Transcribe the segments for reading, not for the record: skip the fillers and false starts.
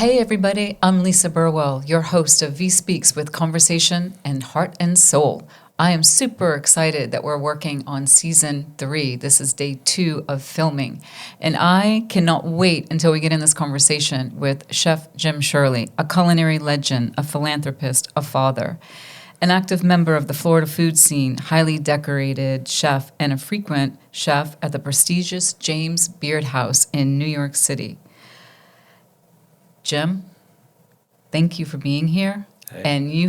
Hey everybody, I'm Lisa Burwell, your host of VIE Speaks with conversation and heart and soul. I am super excited that we're working on season 3. This is day 2 of filming. And I cannot wait until we get in this conversation with Chef Jim Shirley, a culinary legend, a philanthropist, a father, an active member of the Florida food scene, highly decorated chef, and a frequent chef at the prestigious James Beard House in New York City. Jim, thank you for being here. Hey. And you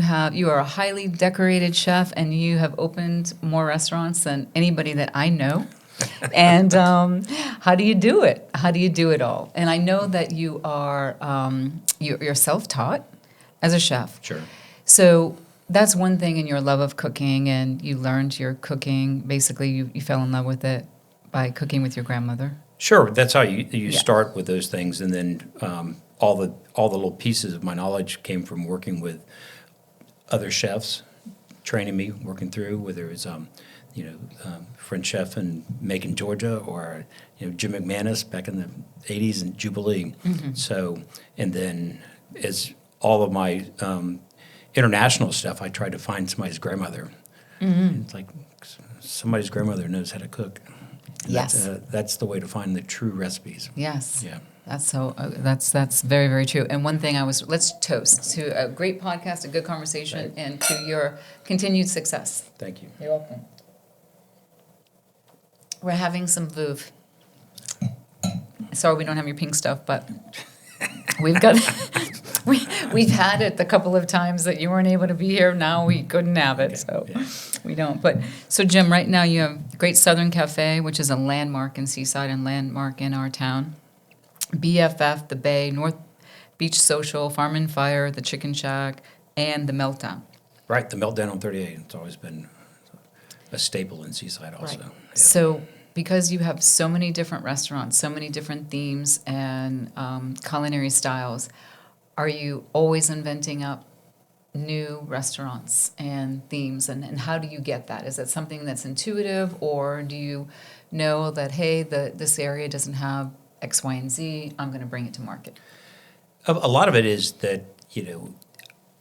are a highly decorated chef, and you have opened more restaurants than anybody that I know. And how do you do it? How do you do it all? And I know that you are you're self-taught as a chef. Sure. So that's one thing in your love of cooking, and you learned your cooking. Basically, you fell in love with it by cooking with your grandmother. Sure. That's how you start with those things, and then all the little pieces of my knowledge came from working with other chefs, training me, working through, whether it was French chef in Macon, Georgia, or Jim McManus back in the 80s in Jubilee. Mm-hmm. So, and then as all of my international stuff, I tried to find somebody's grandmother. Mm-hmm. It's like somebody's grandmother knows how to cook. Yes. That's the way to find the true recipes. Yes. Yeah. That's so. That's very, very true. And one thing let's toast to a great podcast, a good conversation, Right. and to your continued success. Thank you. You're welcome. We're having some veuve. Sorry, we don't have your pink stuff, but we've got. We've had it the couple of times that you weren't able to be here. Now we couldn't have it, so we don't. But so Jim, right now you have Great Southern Café, which is a landmark in Seaside and landmark in our town. b.f.f, the Bay, North Beach Social, Farm and Fire, the Chicken Shack, and the Meltdown. Right, the Meltdown on 38. It's always been a staple in Seaside also. Right. Yeah. So because you have so many different restaurants, so many different themes and culinary styles, are you always inventing up new restaurants and themes? And how do you get that? Is that something that's intuitive, or do you know that, hey, this area doesn't have X, Y, and Z, I'm going to bring it to market? A lot of it is that,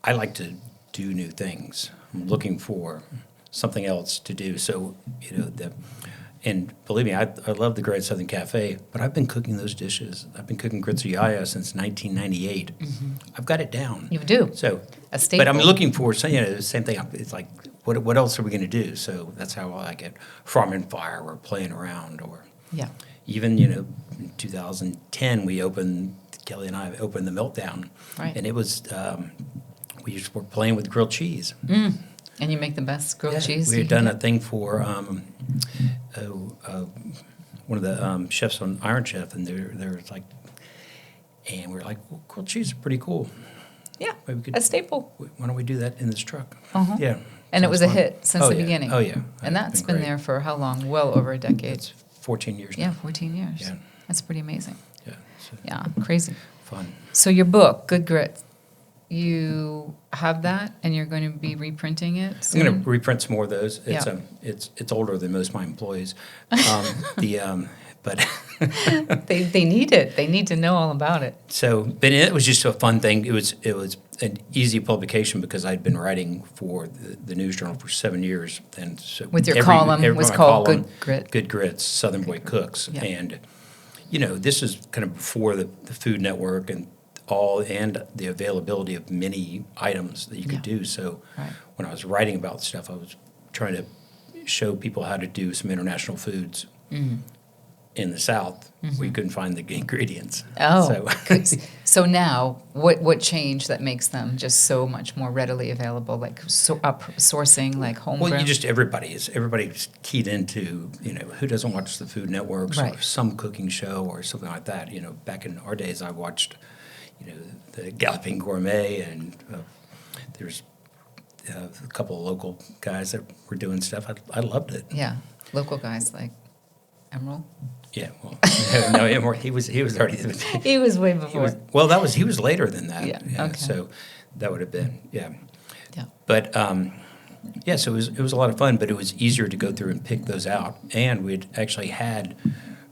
I like to do new things. I'm looking for something else to do. So, and believe me, I love the Great Southern Café, but I've been cooking those dishes. I've been cooking gritsuyaya since 1998. Mm-hmm. I've got it down. You do. So, a staple. but I'm looking for, the same thing. It's like, what else are we going to do? So that's how I get Farm and Fire or playing around, or even, in 2010, Kelly and I opened the Meltdown. Right. And it was, we were playing with grilled cheese. Mm. And you make the best grilled cheese? We had done a thing for one of the chefs on Iron Chef, and they're like, and we're like, well, grilled cheese is pretty cool. Yeah, Maybe we could, a staple. Why don't we do that in this truck? Uh-huh. Yeah. And So it was it's a fun. hit since the beginning. Oh, yeah. And that's been great. there for how long? Well over a decade. It's 14 years now. Yeah, 14 years. Yeah. That's pretty amazing. Yeah. So Yeah, crazy. fun. So your book, Good Grit, you have that, and you're going to be reprinting it I'm soon? going to reprint some more of those. It's Yeah. it's older than most of my employees. But They need it. They need to know all about it. but it was just a fun thing. It was an easy publication because I'd been writing for the News Journal for 7 years, and so With your column was my called column, Good Grit. Good Grits, Southern Boy Cooks, Yeah. and this is kind of before the Food Network and the availability of many items that you could do. So Right. when I was writing about stuff, I was trying to show people how to do some international foods in the South where you couldn't find the ingredients. Oh, So, so now what changed that makes them just so much more readily available, like sourcing, like homegrown? well, everybody's keyed into, who doesn't watch the Food Networks or Right. some cooking show or something like that. Back in our days, I watched, the Galloping Gourmet, and there's a couple of local guys that were doing stuff. I loved it. Yeah, local guys like Emerald. Yeah, well, no, he was already. He was way before. He was later than that. Yeah, okay. So that would have been, yeah. Yeah. But so it was a lot of fun, but it was easier to go through and pick those out, and we'd actually had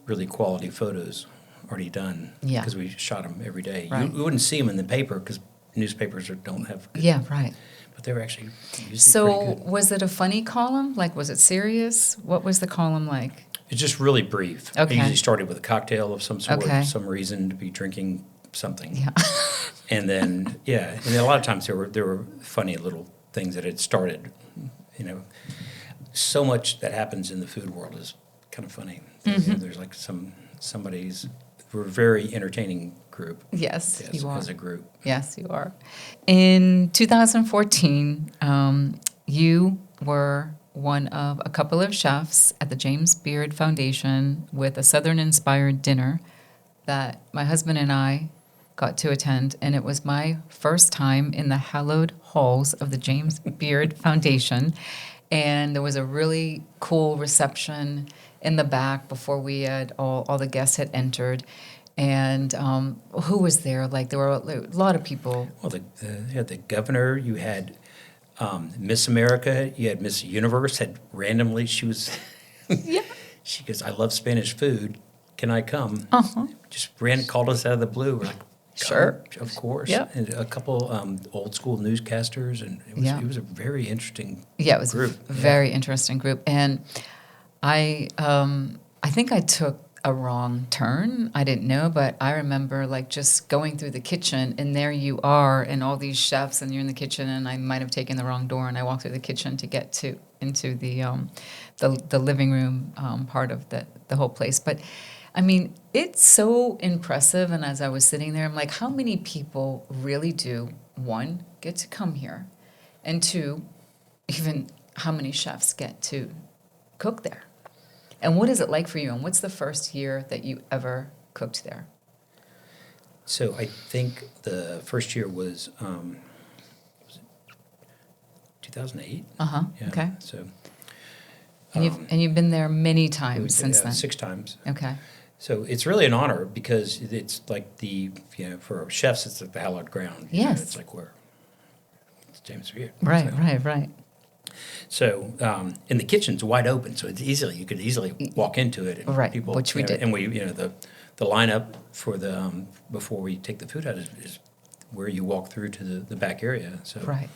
really quality photos already done. Yeah. Because we shot them every day. Right. You wouldn't see them in the paper because newspapers don't have good. Yeah, right. But they were actually usually pretty So good. was it a funny column? Like, was it serious? What was the column like? It's just really brief. Okay. I usually started with a cocktail of some sort, Okay. some reason to be drinking something. Yeah. And then, and then a lot of times there were funny little things that had started, So much that happens in the food world is kind of funny. Mm-hmm. There's like we're a very entertaining group. Yes, you are. As a group. Yes, you are. In 2014, you were one of a couple of chefs at the James Beard Foundation with a Southern-inspired dinner that my husband and I got to attend, and it was my first time in the hallowed halls of the James Beard Foundation. And there was a really cool reception in the back before we had all the guests had entered. And who was there? Like, there were a lot of people. Well, you had the governor, you had Miss America, you had Miss Universe, she was, Yeah. she goes, I love Spanish food, can I come? Uh-huh. Just called us out of the blue, we're like, Sure. come, of course. Yep. And a couple old school newscasters, and it was a very interesting Yeah, it was group. a very interesting group. And I think I took a wrong turn. I didn't know, but I remember like just going through the kitchen, and there you are, and all these chefs, and you're in the kitchen, and I might have taken the wrong door, and I walked through the kitchen to get into the living room part of the whole place. But I mean, it's so impressive. And as I was sitting there, I'm like, how many people really do, one, get to come here, and two, even how many chefs get to cook there? And what is it like for you? And what's the first year that you ever cooked there? So I think the first year was 2008. Uh-huh. Yeah, Okay. So And you've been there many times since then. 6 times. Okay. So it's really an honor because it's like for chefs, it's like the hallowed ground. Yes. It's like it's James Beard. Right, So, right. So, and the kitchen's wide open, so you could easily walk into it. And Right, people, which we did. And the lineup for before we take the food out is where you walk through to the back area. So Right.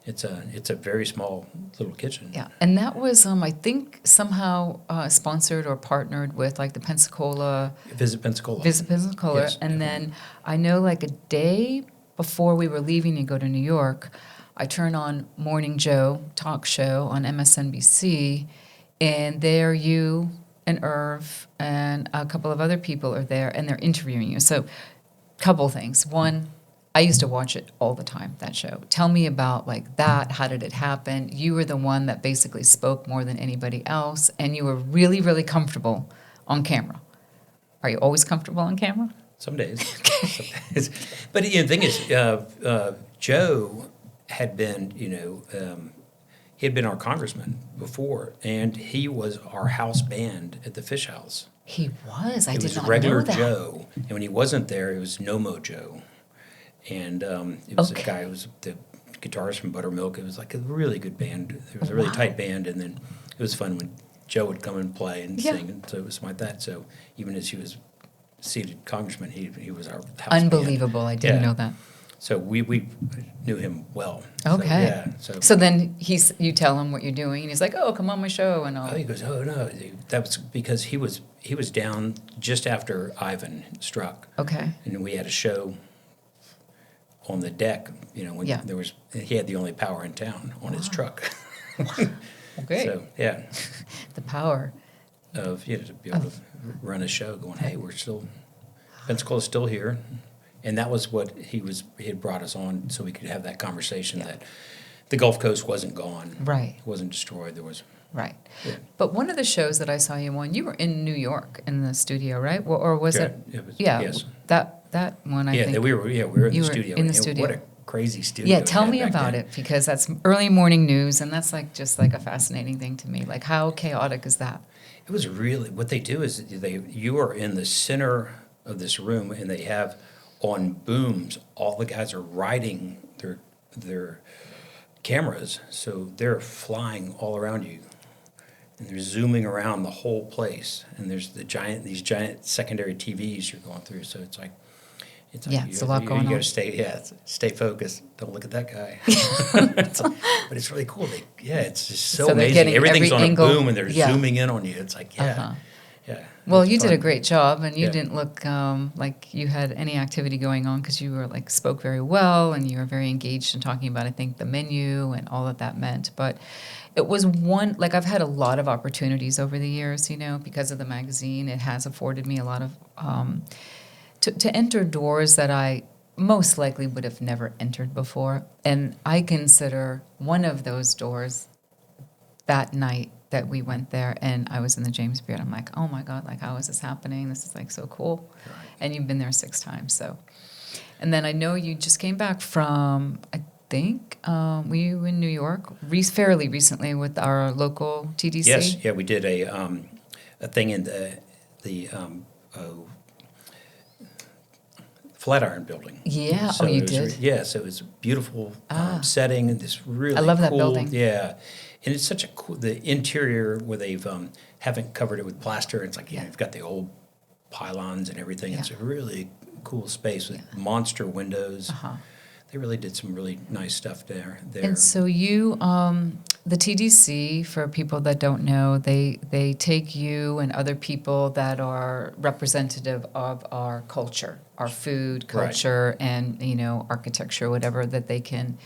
it's a very small little kitchen. Yeah. And that was, I think, somehow sponsored or partnered with like the Pensacola. Visit Pensacola. Yes, and then I know like a day before we were leaving to go to New York, I turn on Morning Joe talk show on MSNBC, and there you and Irv and a couple of other people are there, and they're interviewing you. So, couple things. One, I used to watch it all the time, that show. Tell me about like that. How did it happen? You were the one that basically spoke more than anybody else, and you were really, really comfortable on camera. Are you always comfortable on camera? Some days. Some days. But the thing is, Joe had been, he had been our congressman before, and he was our house band at the Fish House. He was. I It did was not regular know that. Joe, and when he wasn't there, it was No-Mo Joe. And it was a guy who was the guitarist from Buttermilk. It was like a really good band. It was a really tight band, and then it was fun when Joe would come and play and sing, and so it was like that. So even as he was seated congressman, he was our house Unbelievable. band. I didn't know that. So we knew him well. Okay. So then you tell him what you're doing, and he's like, "Oh, come on my show," and all. he goes, "Oh no," that was because he was down just after Ivan struck. Okay. And we had a show on the deck. When he had the only power in town on his truck. Okay. So yeah, The power. of to be able to run a show, going, "Hey, Pensacola's still here." And that was what he had brought us on, so we could have that conversation that the Gulf Coast wasn't gone. Right. It wasn't destroyed. There was. Right. Yeah. But one of the shows that I saw you on, you were in New York in the studio, right? Or was Yeah, it? it was- Yeah. yes. That one, I think. we were in you the were studio. in the And studio. What a crazy studio. Yeah, tell we me had back about then. it, because that's early morning news, and that's like just like a fascinating thing to me. Like, how chaotic is that? It was really, what they do is you are in the center of this room, and they have on booms, all the guys are riding their cameras, so they're flying all around you. and they're zooming around the whole place, and there's these giant secondary TVs you're going through. So it's like it's a lot going on. You got to stay focused. Don't look at that guy. But it's really cool. It's just so amazing. Everything's on angle. A boom, and they're zooming in on you. It's like yeah. Well, you did a great job, and you didn't look like you had any activity going on because you were spoke very well, and you were very engaged in talking about, I think, the menu and all that meant. But it was I've had a lot of opportunities over the years, because of the magazine. It has afforded me a lot of to enter doors that I most likely would have never entered before, and I consider one of those doors that night that we went there and I was in the James Beard. I'm like, oh my God, how is this happening? This is so cool. Right. And you've been there 6 times. So, and then I know you just came back from, I think, were you in New York fairly recently with our local TDC? Yes, yeah, we did a thing in the Flatiron building. Yeah, so you did? Yes, it was a beautiful setting and this really I love cool, that building. Yeah. And it's such a cool, the interior where they've haven't covered it with plaster. It's you've got the old pylons and everything. Yeah. It's a really cool space with monster windows. Uh-huh. They really did some really nice stuff there. And so you, the TDC, for people that don't know, they take you and other people that are representative of our culture, our food culture, right. And, architecture, whatever, that they can,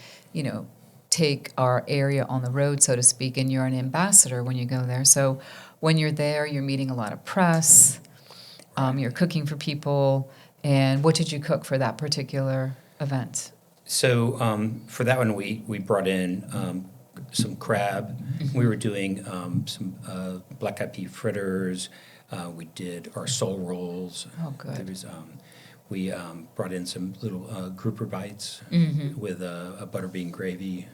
take our area on the road, so to speak, and you're an ambassador when you go there. So when you're there, you're meeting a lot of press, you're cooking for people, and what did you cook for that particular event? So for that one, we brought in some crab. Mm-hmm. We were doing some black-eyed pea fritters. We did our soul rolls. Oh, good. There was, we brought in some little grouper bites with a butterbean gravy.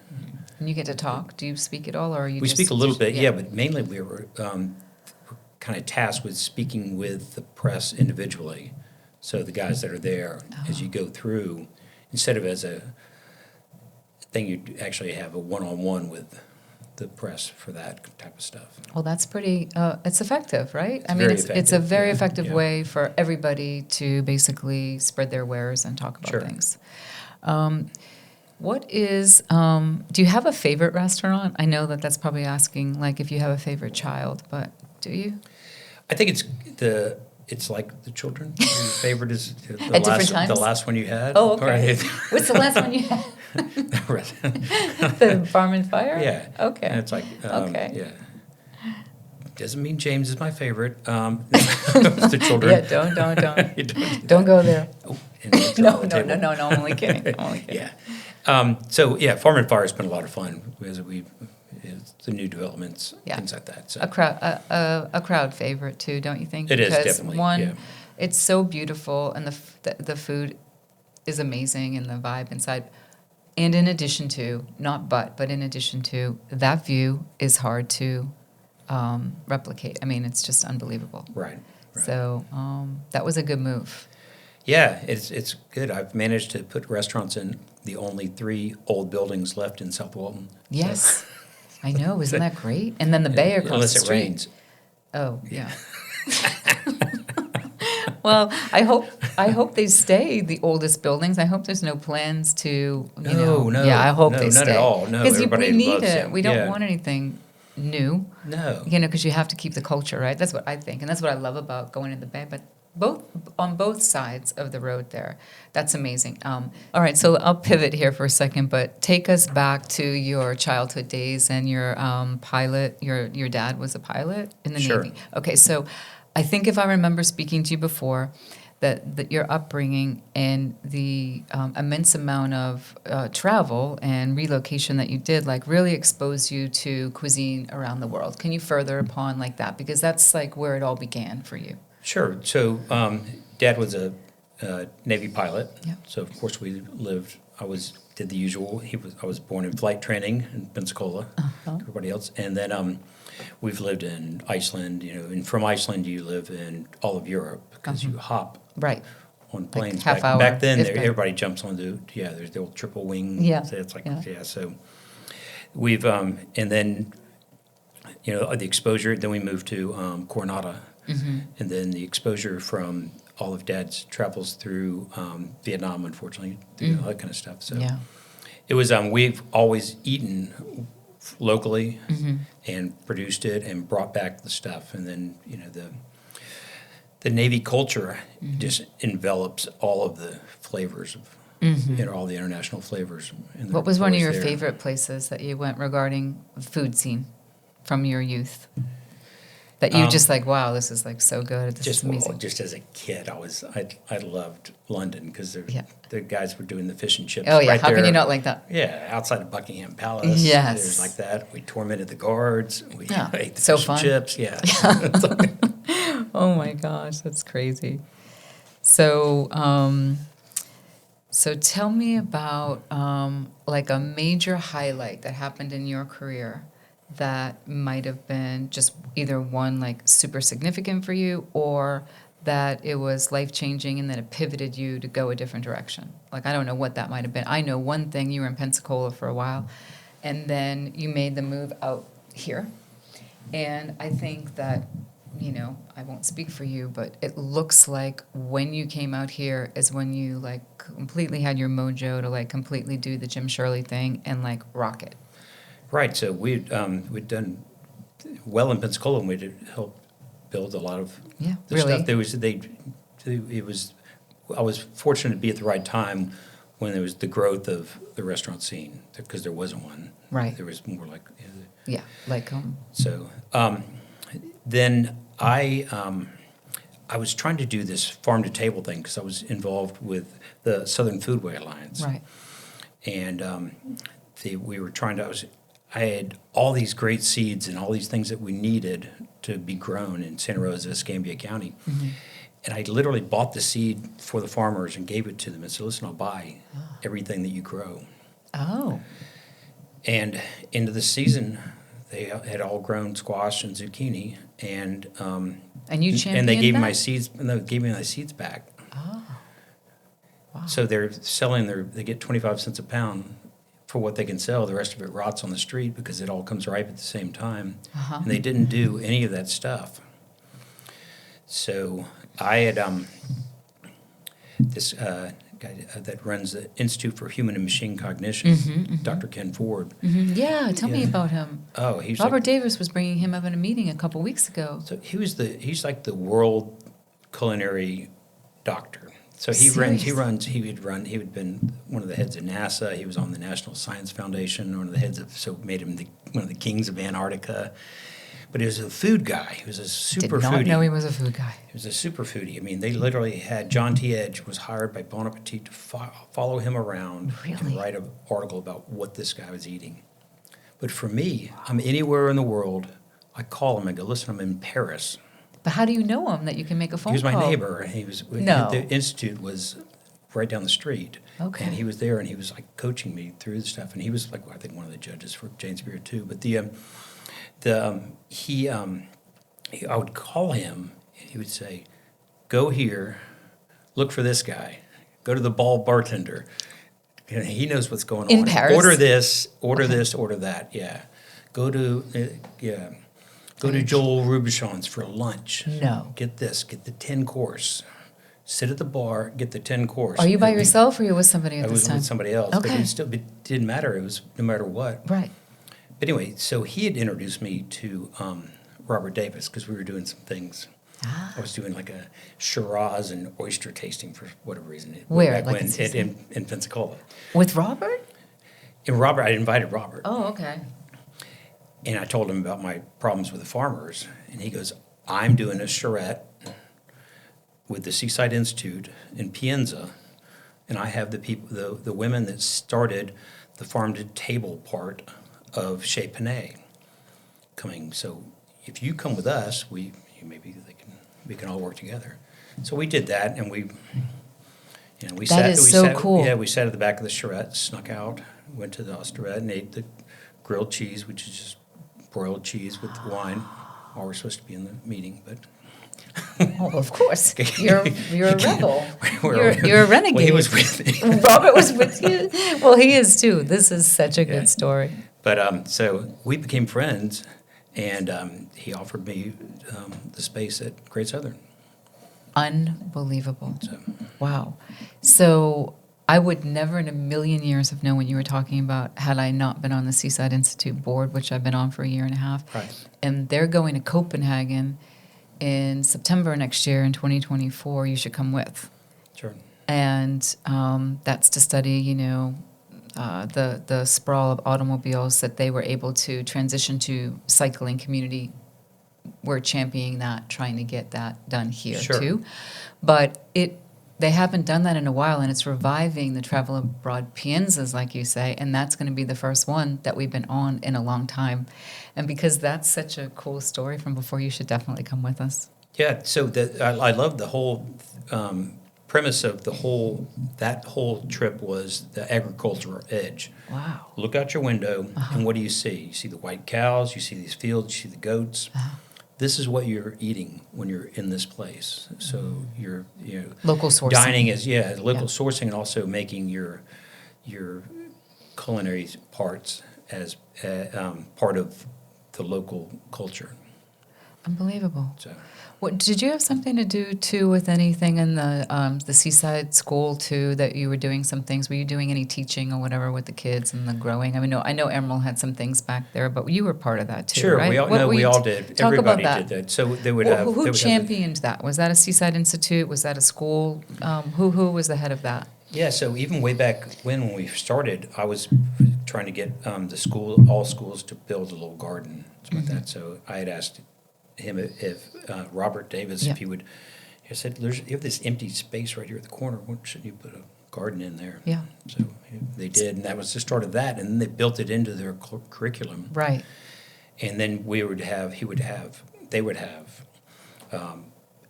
And you get to talk? Do you speak at all, or are you? We speak a little bit, yeah, but mainly we were kind of tasked with speaking with the press individually. So the guys that are there, as you go through, instead of as a thing, you actually have a one-on-one with the press for that type of stuff. Well, that's pretty, it's effective, right? It's a very effective way for everybody to basically spread their wares and talk about things. What is, do you have a favorite restaurant? I know that's probably asking, if you have a favorite child, but do you? I think it's like the children. Your favorite is the last one you had. Oh, okay. What's the last one you had? The Farm and Fire? Yeah. Okay. And it's okay. Yeah. Doesn't mean James is my favorite. The children. Yeah, don't go there. Oh, no, I'm only kidding. Yeah. Farm and Fire has been a lot of fun because the new developments, things like that. So. A crowd favorite too, don't you think? It is definitely. It's so beautiful, and the food is amazing, and the vibe inside. And in addition to, but in addition to, that view is hard to replicate. It's just unbelievable. Right. So that was a good move. Yeah, it's good. I've managed to put restaurants in the only 3 old buildings left in South Walton. Yes, so. I know. Isn't that great? And then the bay across the street. Unless it rains. Oh, yeah. Well, I hope they stay the oldest buildings. I hope there's no plans to, No. Yeah, I hope they stay. Not at all. No, because everybody we need loves it. them. We don't want anything new. No. Because you have to keep the culture, right? That's what I think, and that's what I love about going to the Bay. But on both sides of the road there, that's amazing. All right, so I'll pivot here for a second, but take us back to your childhood days and your pilot. Your dad was a pilot in the Navy. Okay, so I think if I remember speaking to you before, that your upbringing and the immense amount of travel and relocation that you did, really exposed you to cuisine around the world. Can you further upon that? Because that's where it all began for you. Sure. So Dad was a Navy pilot. Yeah. So of course we lived. Did the usual. I was born in flight training in Pensacola. Uh-huh. Everybody else, and then we've lived in Iceland. And from Iceland you live in all of Europe because you hop on planes. Half hour. Back then, everybody jumps onto there's the old triple wing. Yeah. So it's So we've and then the exposure. Then we moved to Coronado, and then the exposure from all of Dad's travels through Vietnam, unfortunately, through all that kind of stuff. So it was. We've always eaten locally and produced it and brought back the stuff, and then the Navy culture just envelops all of the flavors of all the international flavors. What was one of your favorite places that you went regarding the food scene from your youth? That you just like, wow, this is like so good. This is amazing. Just as a kid, I loved London because the guys were doing the fish and chips. Oh yeah, right how there. can you not like that? Yeah, outside of Buckingham Palace. Yes, there's like that. We tormented the guards. We ate the so fish fun. and chips. Yeah. Oh my gosh, that's crazy. So, so tell me about like a major highlight that happened in your career that might have been just either one like super significant for you, or that it was life-changing and that it pivoted you to go a different direction. Like, I don't know what that might have been. I know one thing, you were in Pensacola for a while, and then you made the move out here. And I think that, I won't speak for you, but it looks like when you came out here is when you like completely had your mojo to like completely do the Jim Shirley thing and like rock it. Right. So we'd done well in Pensacola, and we'd helped build a lot of the stuff. I was fortunate to be at the right time when there was the growth of the restaurant scene, because there wasn't one. Right. There was more like So then I was trying to do this farm to table thing because I was involved with the Southern Foodways Alliance. Right. And I had all these great seeds and all these things that we needed to be grown in Santa Rosa, Escambia County. And I literally bought the seed for the farmers and gave it to them and said, listen, I'll buy everything that you grow. Oh. And into the season, they had all grown squash and zucchini, and you championed and they gave that? me my seeds, and they gave me my seeds back. Oh. Wow. So they're selling they get 25 cents a pound for what they can sell. The rest of it rots on the street because it all comes ripe at the same time. And they didn't do any of that stuff. So I had this guy that runs the Institute for Human and Machine Cognition, Dr. Ken Ford. Yeah, tell me about him. Oh, he's Robert Davis was bringing him up in a meeting a couple weeks ago. So he's like the world culinary doctor. So he had been one of the heads of NASA. He was on the National Science Foundation, made him one of the kings of Antarctica. But he was a food guy. He was a super foodie. Did not know he was a food guy. He was a super foodie. I mean, they literally had John T. Edge was hired by Bon Appetit to follow him around and write an article about what this guy was eating. But for me, I'm anywhere in the world, I call him and go, listen, I'm in Paris. But how do you know him that you can make a phone call? He was my neighbor. The institute was right down the street. Okay. And he was there, and he was like coaching me through the stuff. And he was like, I think one of the judges for Jane's Beer too. But I would call him, and he would say, "Go here, look for this guy. Go to the ball bartender. And he knows what's going on. In Paris? Order this, order that. Yeah. Go to Joel Rubichon's for lunch. No. Get the 10-course. Sit at the bar, get the 10-course. Are you by yourself, or you with somebody at this time? I was with somebody else. Okay. But it didn't matter. It was no matter what. Right. But anyway, so he had introduced me to Robert Davis because we were doing some things. I was doing like a Shiraz and oyster tasting for whatever reason. Where? In Pensacola. With Robert? I invited Robert. Oh, okay. And I told him about my problems with the farmers. And he goes, I'm doing a charrette with the Seaside Institute in Pienza. And I have the women that started the farm-to-table part of Chez Panay coming. So if you come with us, we can all work together. So we did that, and we sat cool. Yeah, we sat at the back of the charrette, snuck out, went to the Osterette, and ate the grilled cheese, which is just broiled cheese with wine. All we're supposed to be in the meeting, but. Oh, of course. You're a rebel. You're a renegade. Well, he was with me. Robert was with you? Well, he is too. This is such a good story. But so we became friends, And he offered me the space at Great Southern. Unbelievable. So, Wow. So I would never in a million years have known what you were talking about had I not been on the Seaside Institute board, which I've been on for a year and a half. right. And they're going to Copenhagen in September next year in 2024. You should come with. Sure. And that's to study, the sprawl of automobiles that they were able to transition to cycling community. We're championing that, trying to get that done here Sure. too. But they haven't done that in a while, and it's reviving the travel abroad pienzas, like you say, and that's going to be the first one that we've been on in a long time. And because that's such a cool story from before, you should definitely come with us. Yeah, so I love the whole premise of that whole trip was the agricultural edge. Wow. Look out your window, and what do you see? You see the white cows, you see these fields, you see the goats. This is what you're eating when you're in this place. So you're Local sourcing. dining is local sourcing, and also making your culinary parts as part of the local culture. Unbelievable. So. What did you have something to do too with anything in the Seaside School too, that you were doing some things? Were you doing any teaching or whatever with the kids and the growing? I mean, I know Emerald had some things back there, but you were part of that too, Sure, right? we all did. Talk Everybody about that. did that. So they would Who, have. who they would have championed that? Was that a Seaside Institute? Was that a school? Who was the head of that? Yeah, so even way back when we started, I was trying to get all schools to build a little garden, something like that. So I had asked him if Robert Davis, if he would. I said, you have this empty space right here at the corner. Why shouldn't you put a garden in there? Yeah. So they did, and that was the start of that. And then they built it into their curriculum. Right. And then they would have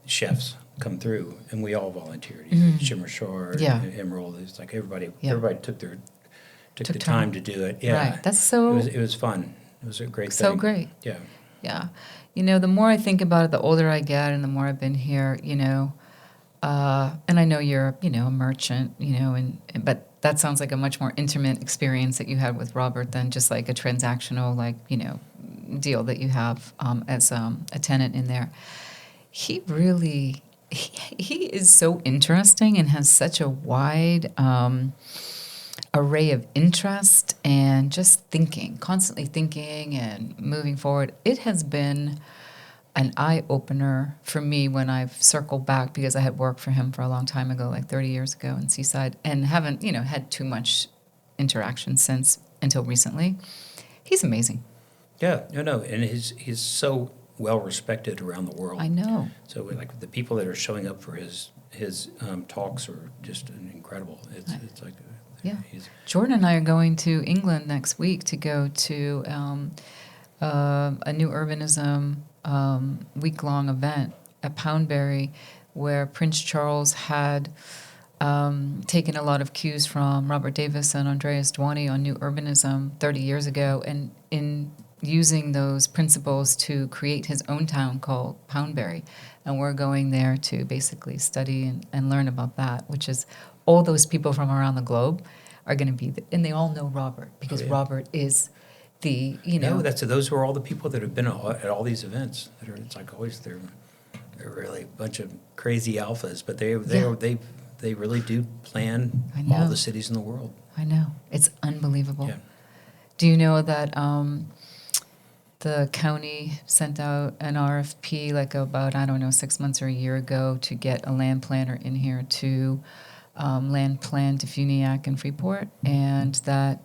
chefs come through, and we all volunteered. Jim Shirley, Emerald. It's like everybody took the time to do it. Yeah, right. That's so. It was fun. It was a great thing. So great. Yeah. Yeah. The more I think about it, the older I get and the more I've been here, and I know you're, a merchant, but that sounds like a much more intimate experience that you had with Robert than just like a transactional, deal that you have as a tenant in there. He really, he is so interesting and has such a wide array of interest and just constantly thinking and moving forward. It has been an eye-opener for me when I've circled back, because I had worked for him for a long time ago, like 30 years ago in Seaside, and haven't, had too much interaction since until recently. He's amazing. Yeah, no, and he's so well respected around the world. I know. So like the people that are showing up for his talks are just incredible. It's like. Yeah. Jordan and I are going to England next week to go to a new urbanism week-long event at Poundbury, where Prince Charles had taken a lot of cues from Robert Davis and Andreas Dwani on new urbanism 30 years ago, and in using those principles to create his own town called Poundbury. And we're going there to basically study and learn about that, which is all those people from around the globe are going to be, and they all know Robert, because Robert is the, No, those are all the people that have been at all these events. It's like always they're really a bunch of crazy alphas, but they really do plan all the cities in the world. I know. It's unbelievable. Yeah. Do you know that the county sent out an RFP about, 6 months or a year ago to get a land planner in here to land plan to Funiac and Freeport, and that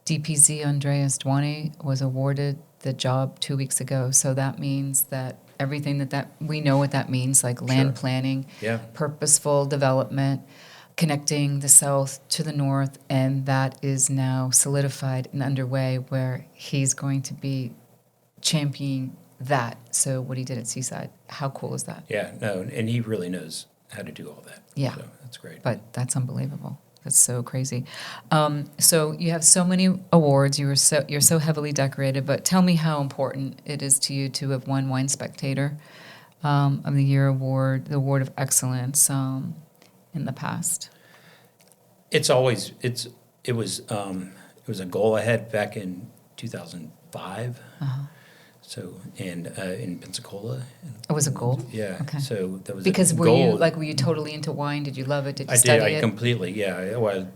DPZ Andreas Dwani was awarded the job 2 weeks ago. So that means that everything that we know what that means, like land planning, purposeful development, connecting the south to the north, and that is now solidified and underway, where he's going to be championing that. So what he did at Seaside, how cool is that? Yeah, no, and he really knows how to do all that. Yeah. So that's great. But that's unbelievable. That's so crazy. So you have so many awards. You're so heavily decorated. But tell me how important it is to you to have won Wine Spectator of the Year award, the Award of Excellence in the past. It was a goal I had back in 2005. So, and in Pensacola. Oh, was it gold? Yeah. Okay. So that was Because gold. were you totally into wine? Did you love it? Did you I study did. it? Completely. Yeah. Well,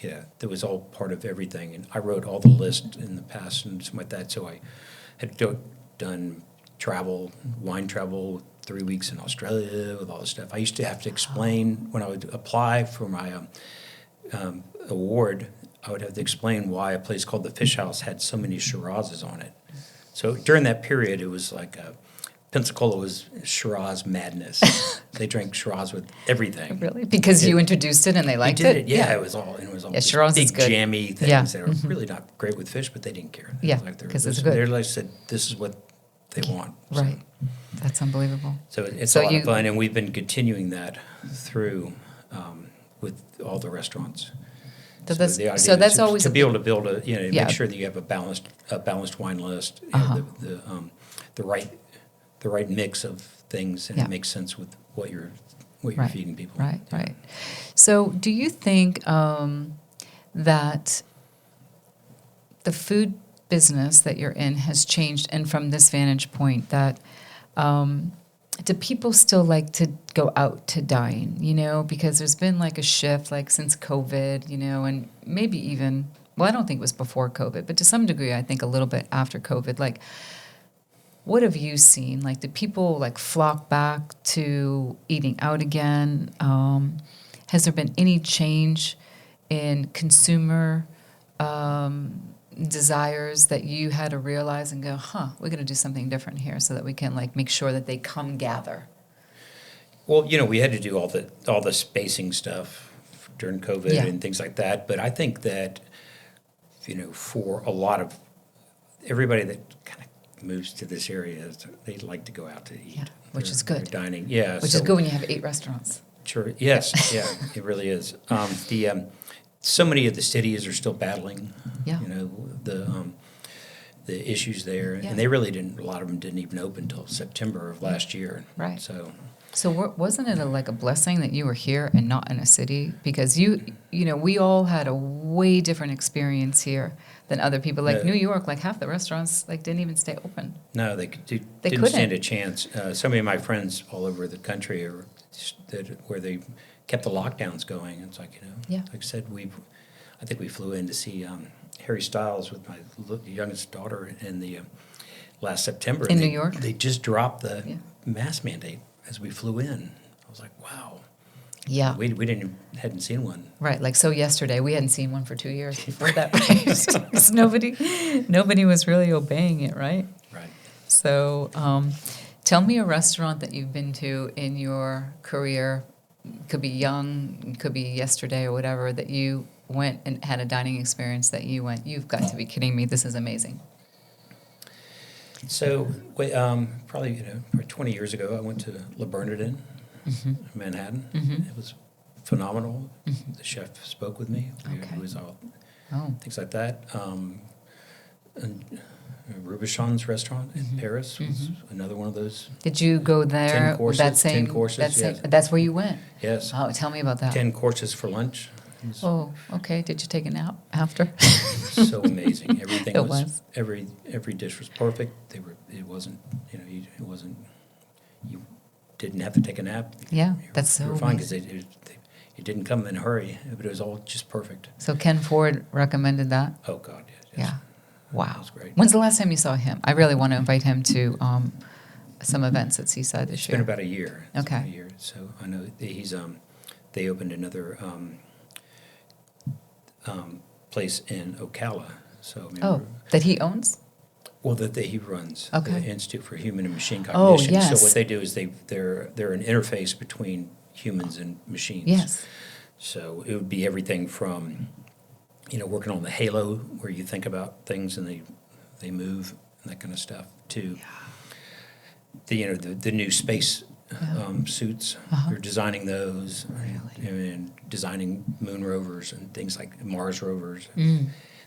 yeah. That was all part of everything, and I wrote all the lists in the past and something like that. So I had done wine travel, 3 weeks in Australia with all this stuff. I used to have to explain when I would apply for my award. I would have to explain why a place called the Fish House had so many Shirazes on it. So during that period, it was like Pensacola was Shiraz madness. They drank Shiraz with everything. Really? Because you introduced it and they liked it? Yeah, it was all these Shiraz is big good. jammy things Yeah. that are really not great with fish, but they didn't care. Yeah, Because it's good. They like said, this is what they want. So- Right. That's unbelievable. So it's So a lot you- of fun, and we've been continuing that through with all the restaurants. That's- the idea so is that's always to a be able to build Yeah. make sure that you have a balanced wine list, the right mix of things, and Yeah. it makes sense with what you're Right. feeding people. Right. So do you think that the food business that you're in has changed, and from this vantage point, that do people still like to go out to dine, because there's been like a shift like since COVID, and maybe even, well, I don't think it was before COVID, but to some degree, I think a little bit after COVID, like, what have you seen? Like, do people like flock back to eating out again? Has there been any change in consumer desires that you had to realize and go, we're going to do something different here so that we can like make sure that they come gather? Well, we had to do all the spacing stuff during COVID Yeah. and things like that. But I think that, for a lot of everybody that kind of moves to this area, they like to go out to eat. Yeah, which is good. They're dining, yeah. Which is good when you have 8 restaurants. Sure. Yes. Yeah. It really is. So many of the cities are still battling. Yeah. The issues there, Yeah. and they really didn't. A lot of them didn't even open until September of last year. Right. So Wasn't it like a blessing that you were here and not in a city? Because we all had a way different experience here than other people. Like Yeah. New York, like half the restaurants like didn't even stay open. no, they They didn't stand couldn't. a chance. So many of my friends all over the country where they kept the lockdowns going. It's like Yeah. like I said, I think we flew in to see Harry Styles with my youngest daughter in the last September. In New York? They just dropped the Yeah. mask mandate as we flew in. I was like, wow. Yeah. We hadn't seen one. Right. Like, so yesterday, we hadn't seen one for 2 years before that, right? 'Cause nobody was really obeying it, right? Right. So tell me a restaurant that you've been to in your career. Could be young, could be yesterday or whatever, that you went and had a dining experience that you went, you've got to be kidding me, this is amazing. So, probably 20 years ago, I went to Le Bernardin, Manhattan. It was phenomenal. The chef spoke with me. Okay. It was all Oh, things like that. And Robuchon's restaurant in Paris was another one of those. did you go there? 10 courses, That same, 10 courses, that same, yes. That's where you went? Yes, Oh, tell me about that. 10 courses for lunch. It was Oh, okay. Did you take a nap after? so amazing. Everything It was, was. every dish was perfect. It wasn't, you didn't have to take a nap. Yeah, You that's so you were fine because amazing. it didn't come in a hurry, but it was all just perfect. So Ken Ford recommended that? Oh, God, yes. Yeah. Wow. That's great. When's the last time you saw him? I really want to invite him to some events at Seaside this It's year. been about a year. It's Okay. been a year. So I know they opened another place in Ocala. So That he owns? well, that he runs Okay. the Institute for Human and Machine Oh, Cognition. yes. So what they do is they're an interface between humans and machines. Yes. So it would be everything from working on the halo where you think about things and they move and that kind of stuff to the new space suits. They're designing those and designing moon rovers and things like Mars rovers,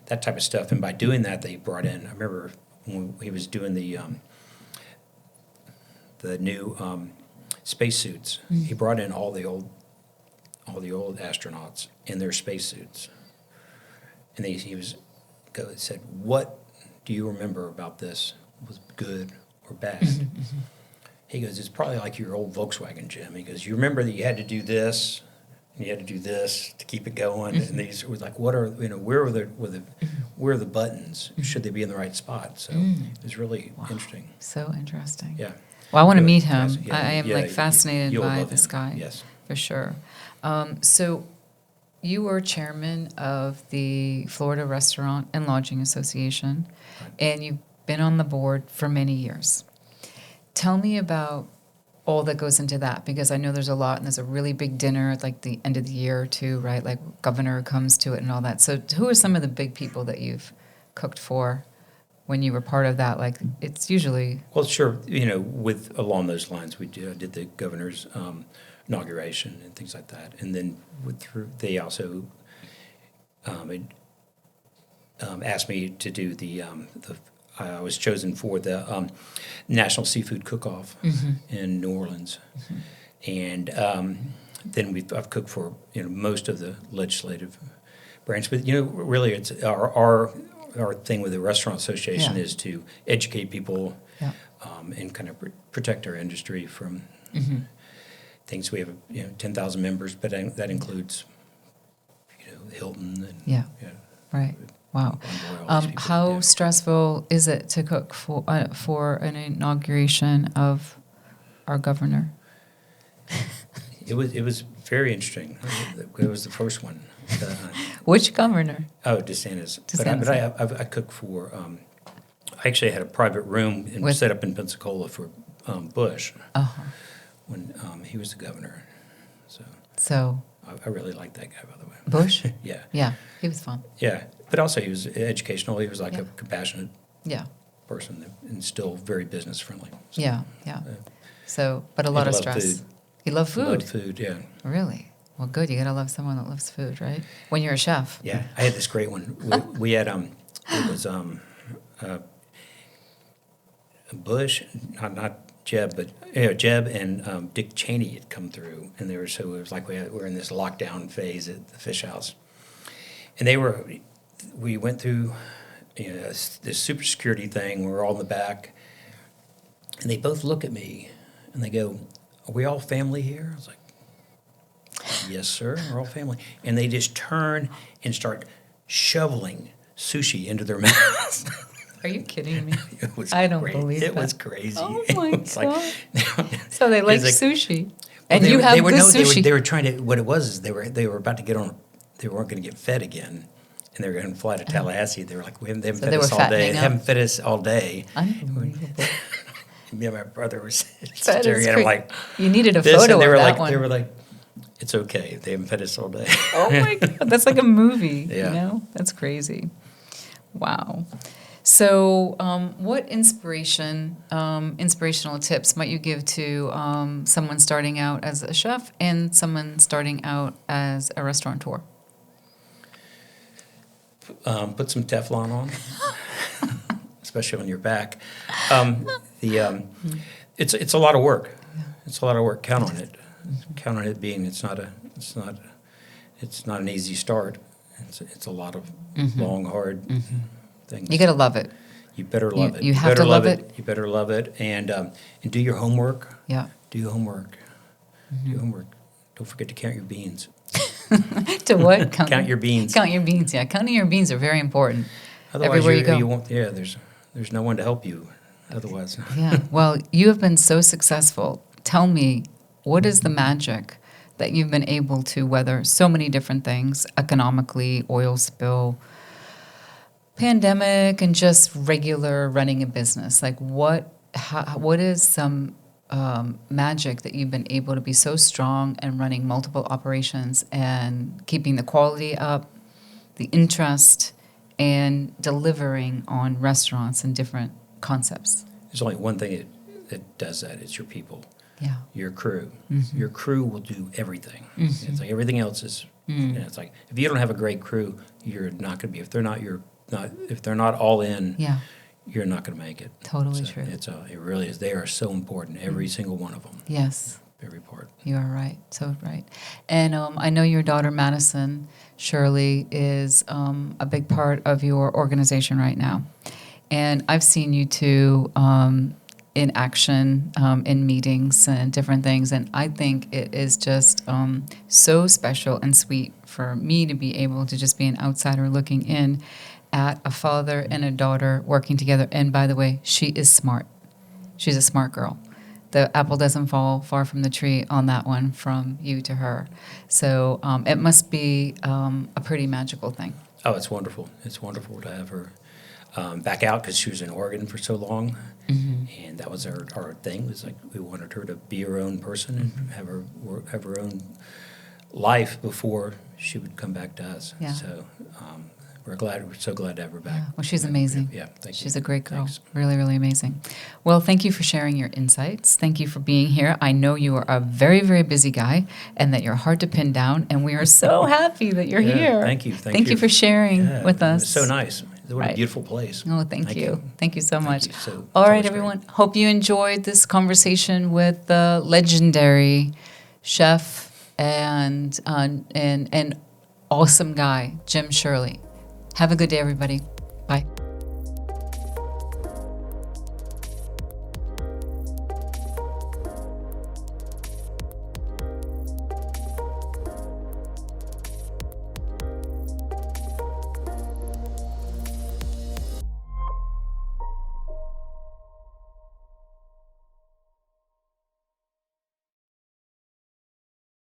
that type of stuff. And by doing that, they brought in. I remember when he was doing the new spacesuits. He brought in all the old astronauts in their spacesuits, and he said, "What do you remember about this? was good or bad. He goes, it's probably like your old Volkswagen, Jim. He goes, you remember that you had to do this and you had to do this to keep it going. And these was like, what are, where are the buttons? Should they be in the right spot? So it was really interesting. So interesting. Yeah. Well, I want to Really meet him. fascinating. I am like fascinated you'll by love this him. guy. Yes. For sure. So you were chairman of the Florida Restaurant and Lodging Association, and you've been on the board for many years. Tell me about all that goes into that, because I know there's a lot, and there's a really big dinner at like the end of the year too, right? Like governor comes to it and all that. So who are some of the big people that you've cooked for when you were part of that? Like it's usually... Well, sure. With along those lines, we did the governor's inauguration and things like that, and then they also asked me to do the I was chosen for the National Seafood Cook-Off in New Orleans, and then I've cooked for most of the legislative branch. But really, it's our thing with the Restaurant Association is to educate people and kind of protect our industry from things. We have 10,000 members, but that includes Hilton and right. Wow. How stressful is it to cook for an inauguration of our governor? It was very interesting. It was the first one. Which governor? Oh, DeSantis. But I cooked for. I actually had a private room set up in Pensacola for Bush when he was the governor. So I really liked that guy, by the way. Bush? Yeah. Yeah, he was fun. Yeah, but also he was educational. He was like a compassionate person and still very business friendly. So, So, but a lot of stress. Food. He loved food? He loved food, yeah. Really? Well, good. You got to love someone that loves food, right? When you're a chef. Yeah, I had this great one. We had, it was Bush, not Jeb, but Jeb and Dick Cheney had come through, and it was like we were in this lockdown phase at the Fish House, and we went through this super security thing. We were all in the back, and they both look at me, and they go, "Are we all family here?" I was like, "Yes, sir, we're all family," and they just turn and start shoveling sushi into their mouths. Are you kidding me? I don't believe it. That. It was crazy. Oh my God. Like, so they like sushi. And you have good sushi. They were trying to, what it was is they were about to get on, they weren't going to get fed again. And they were going to fly to Tallahassee. They were like, they haven't fed us all day. They haven't fed us all day. Unbelievable. Me and my brother were staring at him like, you needed a photo of that one. They were like, it's okay. They haven't fed us all day. Oh my God. That's like a movie. Yeah. That's crazy. Wow. So, what inspirational tips might you give to someone starting out as a chef and someone starting out as a restaurateur? Put some Teflon on, especially on your back. It's a lot of work. It's a lot of work. Count on it. Count on it being. It's not an easy start. It's a lot of long, hard. Things. You gotta love it. You better love it. You have to love it. You better love it, and do your homework. Yeah. Do your homework. Do your homework. Don't forget to count your beans. To what? Count your beans. Count your beans. Yeah, counting your beans are very important. Otherwise, everywhere you go. You won't. Yeah, there's no one to help you. Otherwise. Yeah. Well, you have been so successful. Tell me, what is the magic that you've been able to weather so many different things economically, oil spill, pandemic, and just regular running a business? Like what is some magic that you've been able to be so strong and running multiple operations and keeping the quality up, the interest, and delivering on restaurants and different concepts? There's only one thing that does that. It's your people. Yeah. Your crew. Your crew will do everything. It's like everything else is. It's like if you don't have a great crew, you're not going to be. If they're not all in, you're not going to make it. Totally true. It really is. They are so important. Every single one of them. Yes. Every part. You are right. So right. And I know your daughter Madison Shirley is a big part of your organization right now. And I've seen you two in action, in meetings and different things. And I think it is just so special and sweet for me to be able to just be an outsider looking in at a father and a daughter working together. And by the way, she is smart. She's a smart girl. The apple doesn't fall far from the tree on that one, from you to her. So it must be a pretty magical thing. Oh, it's wonderful. It's wonderful to have her back out, because she was in Oregon for so long. And that was our thing. It was like we wanted her to be her own person and have her own life before she would come back to us. Yeah. So we're so glad to have her back. Yeah. Well, she's amazing. Yeah, thank you. She's a great girl. Thanks. Really, really amazing. Well, thank you for sharing your insights. Thank you for being here. I know you are a very, very busy guy and that you're hard to pin down, and we are so happy that you're Yeah, here. thank you. Thank you for sharing Yeah, with us. It's so nice. What Right. a beautiful place. Oh, thank you. Thank you so Thank much. you. So- All so right, it's great. everyone. Hope you enjoyed this conversation with the legendary chef and awesome guy, Jim Shirley. Have a good day, everybody.